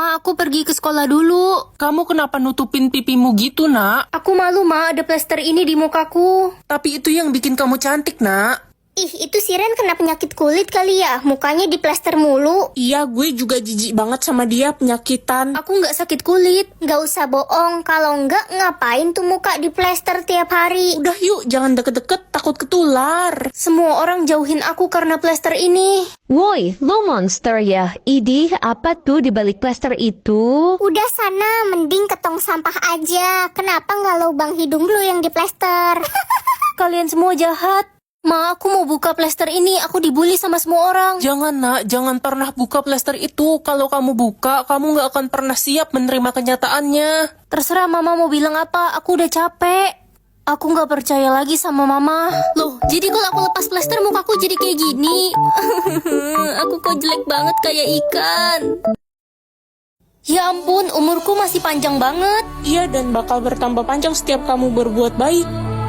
Ma, aku pergi ke sekolah dulu. Kamu kenapa nutupin pipimu gitu, nak? Aku malu, Ma, ada plester ini di mukaku. Tapi itu yang bikin kamu cantik, nak. Ih, itu si Ren kena penyakit kulit kali ya? Mukanya diplester mulu. Iya, gue juga jijik banget sama dia penyakitan. Aku nggak sakit kulit. Nggak usah bohong, kalau nggak ngapain tuh muka diplester tiap hari? Udah yuk, jangan deket-deket, takut ketular. Semua orang jauhin aku karena plester ini. Woi, lo monster ya? Idi, apa tuh di balik plaster itu? Udah sana, mending ke tong sampah aja. Kenapa nggak lubang hidung lu yang diplester? Kalian semua jahat. Ma, aku mau buka plester ini. Aku dibully sama semua orang. Jangan, nak, jangan pernah buka plester itu. Kalau kamu buka, kamu gak akan pernah siap menerima kenyataannya. Terserah Mama mau bilang apa. Aku udah capek. Aku nggak percaya lagi sama Mama. Loh, jadi kalau aku lepas plester mukaku jadi kayak gini. Aku kok jelek banget kayak ikan. Ya ampun, umurku masih panjang banget. Iya, dan bakal bertambah panjang setiap kamu berbuat baik.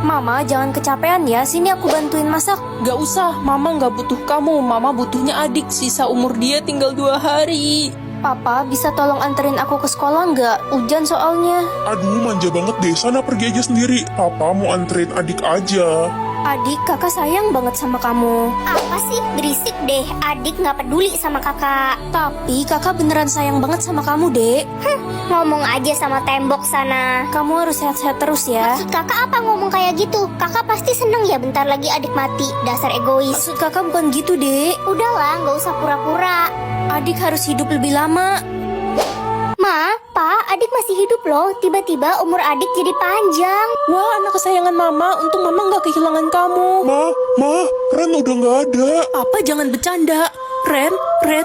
Mama, jangan kecapean ya. Sini aku bantuin masak. Gak usah, mama gak butuh kamu. Mama butuhnya adik. Sisa umur dia tinggal 2 hari. Papa, bisa tolong anterin aku ke sekolah nggak? Hujan soalnya. Aduh, manja banget deh. Sana pergi aja sendiri. Papa mau anterin adik aja. Adik, kakak sayang banget sama kamu. Apa sih? Berisik deh. Adik nggak peduli sama kakak. Tapi kakak beneran sayang banget sama kamu, Dek. Ngomong aja sama tembok sana. Kamu harus sehat-sehat terus ya. Maksud kakak apa ngomong kayak gitu? Kakak pasti seneng ya bentar lagi adik mati. Dasar egois. Maksud kakak bukan gitu, Dek. Udahlah, nggak usah pura-pura. Adik harus hidup lebih lama. Ma, Pa, adik masih hidup loh. Tiba-tiba umur adik jadi panjang. Wah, anak kesayangan mama. Untung mama gak kehilangan kamu. Ma, Ren udah nggak ada. Apa, jangan bercanda. Ren,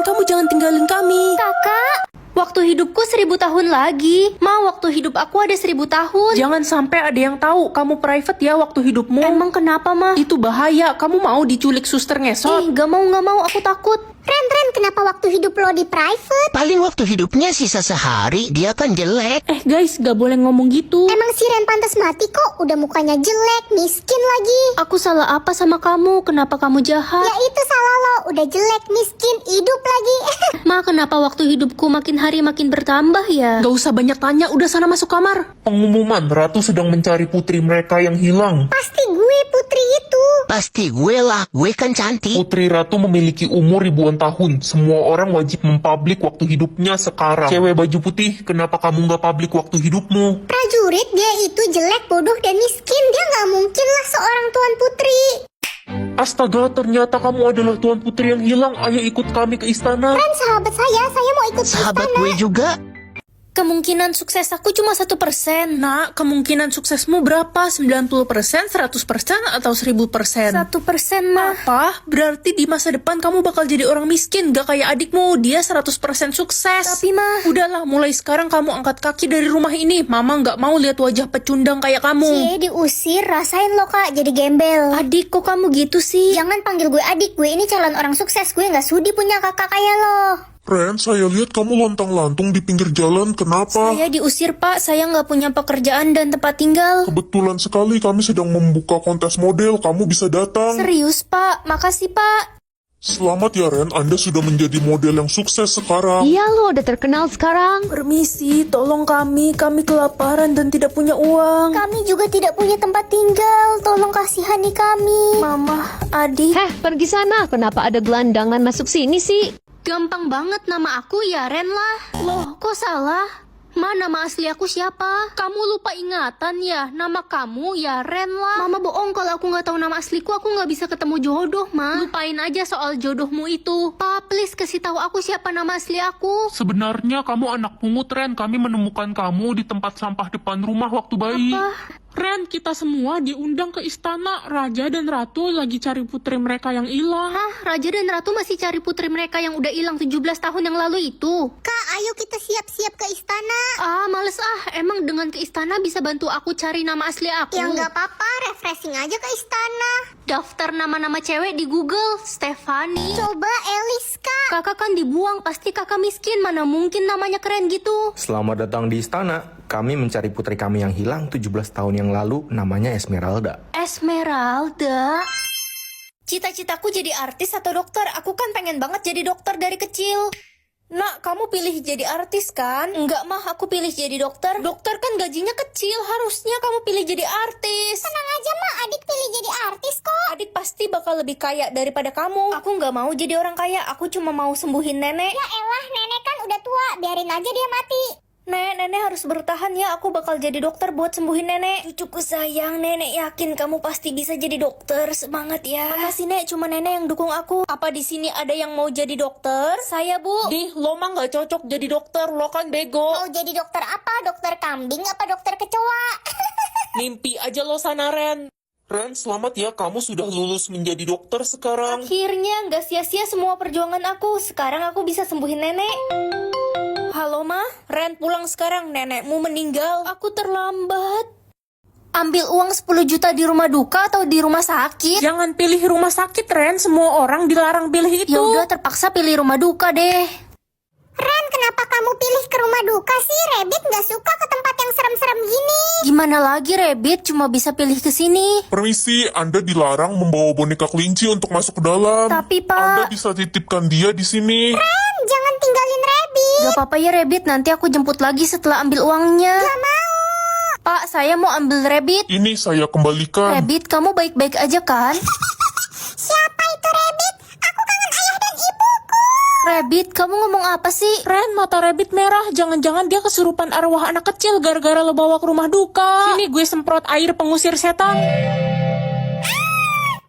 kamu jangan tinggalin kami. Kakak, Waktu hidupku 1000 tahun lagi. Ma, waktu hidup aku ada 1000 tahun. Jangan sampai ada yang tahu kamu private ya waktu hidupmu. Emang kenapa, Ma? Itu bahaya. Kamu mau diculik suster ngesot? Gak mau, aku takut. Ren, kenapa waktu hidup lo di private? Paling waktu hidupnya sisa sehari, dia kan jelek. Guys, gak boleh ngomong gitu. Emang si Ren pantas mati kok. Udah mukanya jelek, miskin lagi. Aku salah apa sama kamu? Kenapa kamu jahat? Ya itu salah lo. Udah jelek, miskin, hidup lagi. Ma, kenapa waktu hidupku makin hari makin bertambah ya? Gak usah banyak tanya, udah sana masuk kamar. Pengumuman, Ratu sedang mencari putri mereka yang hilang. Pasti gue putri itu. Pasti gue lah, gue kan cantik. Putri Ratu memiliki umur ribuan tahun. Semua orang wajib mempublik waktu hidupnya sekarang. Cewek baju putih, kenapa kamu nggak publik waktu hidupmu? Prajurit, dia itu jelek, bodoh, dan miskin. Dia nggak mungkin lah seorang tuan putri. Astaga, ternyata kamu adalah tuan putri yang hilang. Ayo ikut kami ke istana. Ren, sahabat saya mau ikut ke Sahabat istana. gue juga. Kemungkinan sukses aku cuma 1%. Nak, kemungkinan suksesmu berapa? 90%, 100%, atau 1000%? 1%, Ma. Apa? Berarti di masa depan kamu bakal jadi orang miskin, gak kayak adikmu. Dia 100% sukses. Tapi, Ma. Udahlah, mulai sekarang kamu angkat kaki dari rumah ini. Mama gak mau lihat wajah pecundang kayak kamu. Cie, diusir, rasain lo kak, jadi gembel. Adik, kok kamu gitu sih? Jangan panggil gue adik, gue ini calon orang sukses. Gue nggak sudi punya kakak kayak lo. Ren, saya lihat kamu lontang-lantung di pinggir jalan. Kenapa? Saya diusir, Pak. Saya nggak punya pekerjaan dan tempat tinggal. Kebetulan sekali kami sedang membuka kontes model. Kamu bisa datang. Serius, Pak. Makasih, Pak. Selamat ya Ren, Anda sudah menjadi model yang sukses sekarang. Iya lo udah terkenal sekarang. Permisi, tolong kami kelaparan dan tidak punya uang. Kami juga tidak punya tempat tinggal. Tolong kasihani kami. Mama, adik. Heh, pergi sana. Kenapa ada gelandangan masuk sini sih? Gampang banget nama aku ya, Ren lah. Loh, kok salah? Ma, nama asli aku siapa? Kamu lupa ingatan ya? Nama kamu ya Ren lah. Mama bohong kalau aku nggak tahu nama asliku, aku nggak bisa ketemu jodoh, Ma. Lupain aja soal jodohmu itu. Pa, please kasih tahu aku siapa nama asli aku. Sebenarnya kamu anak pungut Ren. Kami menemukan kamu di tempat sampah depan rumah waktu bayi. Ren, kita semua diundang ke istana. Raja dan Ratu lagi cari putri mereka yang hilang. Hah, Raja dan Ratu masih cari putri mereka yang udah hilang 17 tahun yang lalu itu? Kak, ayo kita siap-siap ke istana. Ah, males ah. Emang dengan ke istana bisa bantu aku cari nama asli aku? Ya nggak apa-apa, refreshing aja ke istana. Daftar nama-nama cewek di Google. Stefani. Coba Elis, Kak. Kakak kan dibuang, pasti kakak miskin. Mana mungkin namanya keren gitu. Selamat datang di istana. Kami mencari putri kami yang hilang 17 tahun yang lalu, namanya Esmeralda. Esmeralda? Cita-citaku jadi artis atau dokter? Aku kan pengen banget jadi dokter dari kecil. Nak, kamu pilih jadi artis kan? Enggak mah, aku pilih jadi dokter. Dokter kan gajinya kecil, harusnya kamu pilih jadi artis. Tenang aja mak, adik pilih jadi artis kok. Adik pasti bakal lebih kaya daripada kamu. Aku nggak mau jadi orang kaya, aku cuma mau sembuhin nenek. Ya elah, nenek kan udah tua, biarin aja dia mati. Nenek harus bertahan ya, aku bakal jadi dokter buat sembuhin nenek. Cucuku sayang, nenek yakin kamu pasti bisa jadi dokter. Semangat ya. Makasih nek, cuma nenek yang dukung aku. Apa di sini ada yang mau jadi dokter? Saya bu. Dih, lo mah nggak cocok jadi dokter, lo kan bego. Mau jadi dokter apa? Dokter kambing apa dokter kecoa? Mimpi aja lo sana, Ren. Ren, selamat ya, kamu sudah lulus menjadi dokter sekarang. Akhirnya nggak sia-sia semua perjuangan aku. Sekarang aku bisa sembuhin nenek. Halo ma, Ren pulang sekarang, nenekmu meninggal. Aku terlambat. Ambil uang 10 juta di rumah duka atau di rumah sakit? Jangan pilih rumah sakit, Ren. Semua orang dilarang pilih itu. Ya udah, terpaksa pilih rumah duka deh. Ren, kenapa kamu pilih ke rumah duka sih? Rabbit nggak suka ke tempat yang serem-serem gini. Gimana lagi Rabbit, cuma bisa pilih ke sini. Permisi, Anda dilarang membawa boneka kelinci untuk masuk ke dalam. Tapi Anda Pak, bisa titipkan dia di sini. Ren, jangan tinggalin Rabbit. gak apa-apa ya Rabbit, nanti aku jemput lagi setelah ambil uangnya. Gak mau. Pak, saya mau ambil Rabbit. Ini saya kembalikan. Rabbit, kamu baik-baik aja kan? Siapa itu Rabbit? Aku kangen ayah dan ibuku. Rabbit, kamu ngomong apa sih? Ren, mata Rabbit merah. Jangan-jangan dia kesurupan arwah anak kecil gara-gara lo bawa ke rumah duka. Sini gue semprot air pengusir setan.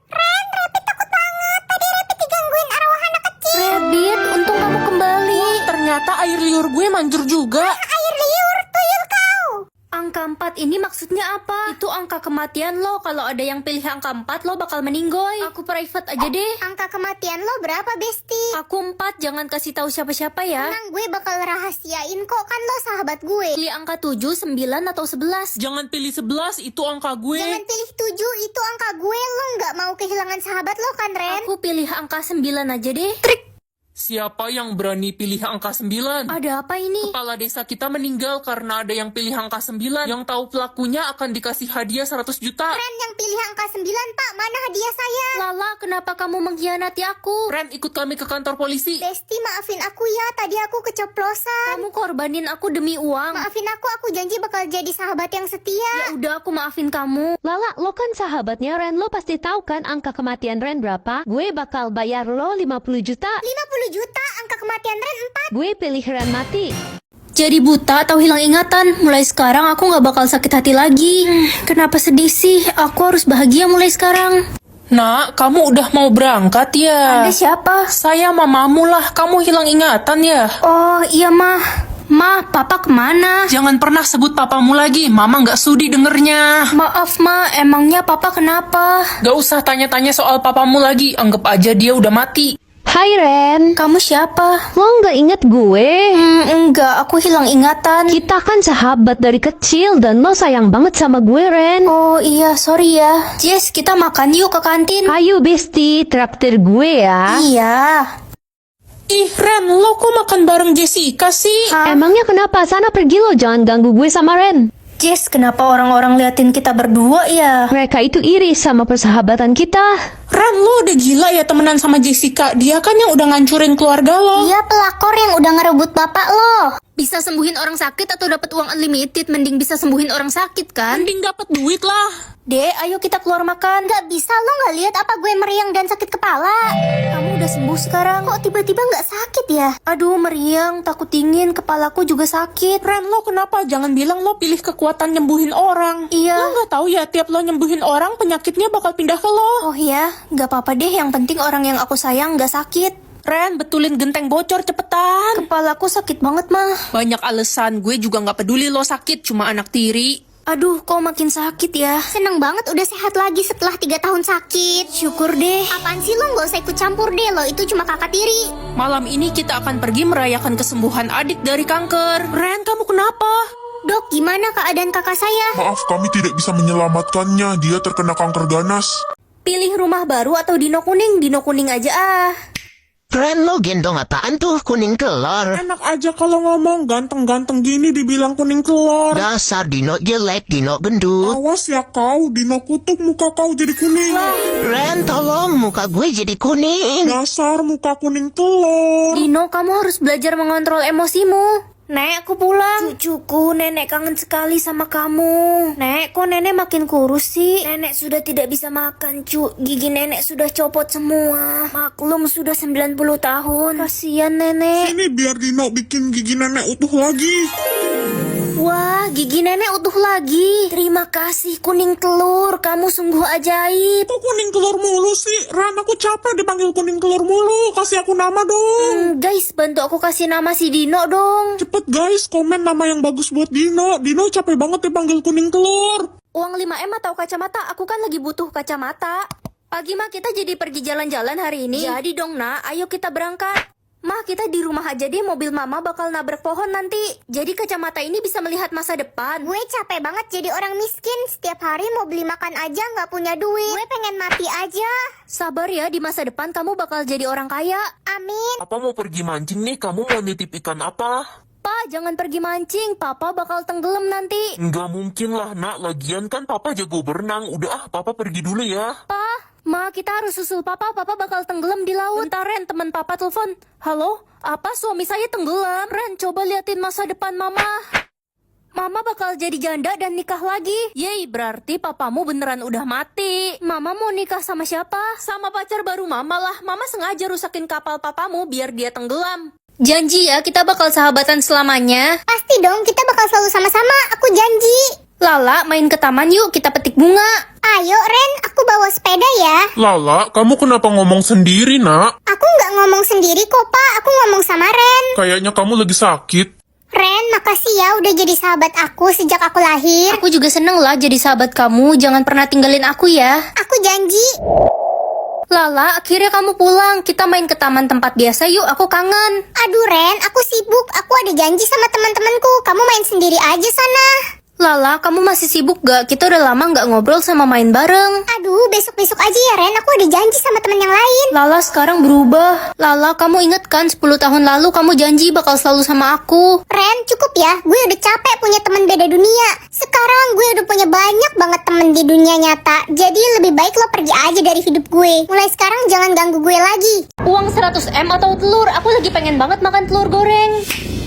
Ren, Rabbit takut banget. Tadi Rabbit digangguin arwah anak kecil. Rabbit, untung kamu kembali. Ternyata air liur gue manjur juga. Air liur, tuyul kau. Angka 4 ini maksudnya apa? Itu angka kematian lo. Kalau ada yang pilih angka 4, lo bakal meninggoy. Aku private aja deh. Angka kematian lo berapa, Besti? Aku 4, jangan kasih tahu siapa-siapa ya. Tenang, gue bakal rahasiain kok, kan lo sahabat gue. Pilih angka 7, 9, atau 11. Jangan pilih 11, itu angka gue. Jangan pilih 7, itu angka gue. Lo nggak mau kehilangan sahabat lo kan, Ren? Aku pilih angka 9 aja deh. Trik! Siapa yang berani pilih angka 9? Ada apa ini? Kepala desa kita meninggal karena ada yang pilih angka 9. Yang tahu pelakunya akan dikasih hadiah 100 juta. Ren yang pilih angka 9, Pak. Mana hadiah saya? Lala, kenapa kamu mengkhianati aku? Ren, ikut kami ke kantor polisi. Besti, maafin aku ya. Tadi aku keceplosan. Kamu korbanin aku demi uang. Maafin aku janji bakal jadi sahabat yang setia. Ya udah, aku maafin kamu. Lala, lo kan sahabatnya Ren, lo pasti tahu kan angka kematian Ren berapa? Gue bakal bayar lo 50 juta. 50 juta, angka kematian Ren 4. Gue pilih Ren mati. Jadi buta atau hilang ingatan? Mulai sekarang aku gak bakal sakit hati lagi. Kenapa sedih sih? Aku harus bahagia mulai sekarang. Nak, kamu udah mau berangkat ya? Anda siapa? Saya mamamu lah, kamu hilang ingatan ya? Oh iya mah. Ma, papa kemana? Jangan pernah sebut papamu lagi, mama nggak sudi dengernya. Maaf ma, emangnya papa kenapa? Gak usah tanya-tanya soal papamu lagi, anggap aja dia udah mati. Hai Ren, Kamu siapa? lo nggak inget gue? Enggak, aku hilang ingatan. Kita kan sahabat dari kecil dan lo sayang banget sama gue Ren. Oh iya, sorry ya. Jess, kita makan yuk ke kantin. Ayo Besti, traktir gue ya. Iya. Ih Ren, lo kok makan bareng Jessica sih? Emangnya kenapa? Sana pergi lo, jangan ganggu gue sama Ren. Jess, kenapa orang-orang liatin kita berdua ya? Mereka itu iri sama persahabatan kita. Ren, lo udah gila ya temenan sama Jessica. Dia kan yang udah ngancurin keluarga lo. Dia pelakor yang udah ngerebut bapak lo. Bisa sembuhin orang sakit atau dapat uang unlimited? Mending bisa sembuhin orang sakit kan? Mending dapat duit lah. Dek, ayo kita keluar makan. Gak bisa, lo gak lihat apa gue meriang dan sakit kepala? Kamu udah sembuh sekarang. Kok tiba-tiba gak sakit ya? Aduh, meriang, takut dingin, kepalaku juga sakit. Ren, lo kenapa? Jangan bilang lo pilih kekuatan nyembuhin orang. Iya. Lo nggak tahu ya, tiap lo nyembuhin orang, penyakitnya bakal pindah ke lo. Oh ya, gak apa-apa deh, yang penting orang yang aku sayang gak sakit. Ren, betulin genteng bocor cepetan. Kepalaku sakit banget mah. Banyak alasan, gue juga nggak peduli lo sakit, cuma anak tiri. Aduh, kok makin sakit ya? Seneng banget udah sehat lagi setelah 3 tahun sakit. Syukur deh. Apaan sih lo gak usah ikut campur deh, lo itu cuma kakak tiri. Malam ini kita akan pergi merayakan kesembuhan adik dari kanker. Ren, kamu kenapa? Dok, gimana keadaan kakak saya? Maaf, kami tidak bisa menyelamatkannya. Dia terkena kanker ganas. Pilih rumah baru atau dino kuning? Dino kuning aja ah. Ren, lo gendong apaan tuh? Kuning telur. Enak aja kalau ngomong, ganteng-ganteng gini dibilang kuning telur. Dasar Dino jelek, Dino gendut. Awas ya kau, Dino kutuk muka kau jadi kuning. Ren, tolong muka gue jadi kuning. Dasar muka kuning telur. Dino, kamu harus belajar mengontrol emosimu. Nek, aku pulang. Cucuku, nenek kangen sekali sama kamu. Nek, kok nenek makin kurus sih? Nenek sudah tidak bisa makan, Gigi nenek sudah copot semua. Maklum, sudah 90 tahun. Kasihan nenek. Ini biar Dino bikin gigi nenek utuh lagi. Wah, gigi nenek utuh lagi. Terima kasih kuning telur, kamu sungguh ajaib. Kok kuning telur mulu sih? Ran, aku capek dipanggil kuning telur mulu. Kasih aku nama dong. Guys, bantu aku kasih nama si Dino dong. Cepet guys, komen nama yang bagus buat Dino. Dino capek banget dipanggil kuning telur. Uang 5M atau kacamata? Aku kan lagi butuh kacamata. Pagi mah kita jadi pergi jalan-jalan hari ini. Jadi dong nak, ayo kita berangkat. Mah, kita di rumah aja deh, mobil mama bakal nabrak pohon nanti. Jadi kacamata ini bisa melihat masa depan. Gue capek banget jadi orang miskin. Setiap hari mau beli makan aja nggak punya duit. Gue pengen mati aja. Sabar ya, di masa depan kamu bakal jadi orang kaya. Amin. Papa mau pergi mancing nih, kamu mau nitip ikan apa? Pa, jangan pergi mancing, papa bakal tenggelam nanti. Nggak mungkin lah nak, lagian kan papa jago berenang. Udah papa pergi dulu ya. Pa, Ma, kita harus susul papa bakal tenggelam di laut. Bentar Ren, teman papa telepon. Halo, apa suami saya tenggelam? Ren, coba liatin masa depan mama. Mama bakal jadi janda dan nikah lagi. Yeay, berarti papamu beneran udah mati. Mama mau nikah sama siapa? Sama pacar baru mama lah. Mama sengaja rusakin kapal papamu biar dia tenggelam. Janji ya, kita bakal sahabatan selamanya. Pasti dong, kita bakal selalu sama-sama. Aku janji. Lala, main ke taman yuk, kita petik bunga. Ayo Ren, aku bawa sepeda ya. Lala, kamu kenapa ngomong sendiri, nak? Aku nggak ngomong sendiri kok, Pak. Aku ngomong sama Ren. Kayaknya kamu lagi sakit. Ren, makasih ya udah jadi sahabat aku sejak aku lahir. Aku juga seneng lah jadi sahabat kamu. Jangan pernah tinggalin aku ya. Aku janji. Lala, akhirnya kamu pulang. Kita main ke taman tempat biasa yuk, aku kangen. Aduh Ren, aku sibuk. Aku ada janji sama teman-temanku. Kamu main sendiri aja sana. Lala, kamu masih sibuk gak? Kita udah lama gak ngobrol sama main bareng. Aduh, besok-besok aja ya Ren. Aku ada janji sama teman yang lain. Lala sekarang berubah. Lala, kamu inget kan 10 tahun lalu kamu janji bakal selalu sama aku. Ren, cukup ya. Gue udah capek punya teman beda dunia. Sekarang gue udah punya banyak banget teman di dunia nyata. Jadi lebih baik lo pergi aja dari hidup gue. Mulai sekarang jangan ganggu gue lagi. Uang 100M atau telur? Aku lagi pengen banget makan telur goreng.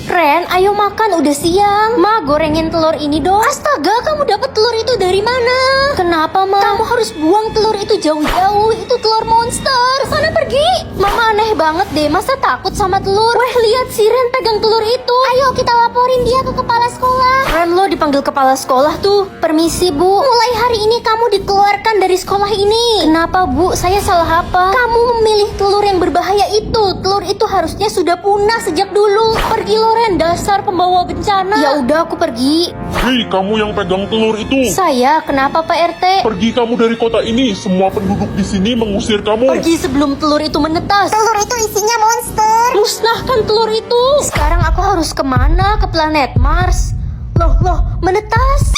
Ren, ayo makan, udah siang. Ma, gorengin telur ini dong. Astaga, kamu dapat telur itu dari mana? Kenapa, Ma? Kamu harus buang telur itu jauh-jauh. Itu telur monster. Sana pergi. Mama aneh banget deh, masa takut sama telur? Weh, lihat si Ren pegang telur itu. Ayo kita laporin dia ke kepala sekolah. Ren, lo dipanggil kepala sekolah tuh. Permisi, Bu. Mulai hari ini kamu dikeluarkan dari sekolah ini. Kenapa, Bu? Saya salah apa? Kamu memilih telur yang berbahaya itu. Telur itu harusnya sudah punah sejak dulu. Pergi lo, Ren, dasar pembawa bencana. Ya udah, aku pergi. Hei, kamu yang pegang telur itu. Saya, kenapa Pak RT? Pergi kamu dari kota ini. Semua penduduk di sini mengusir kamu. Pergi sebelum telur itu menetas. Telur itu isinya monster. Musnahkan telur itu. Sekarang aku harus kemana? Ke planet Mars. Loh, menetas.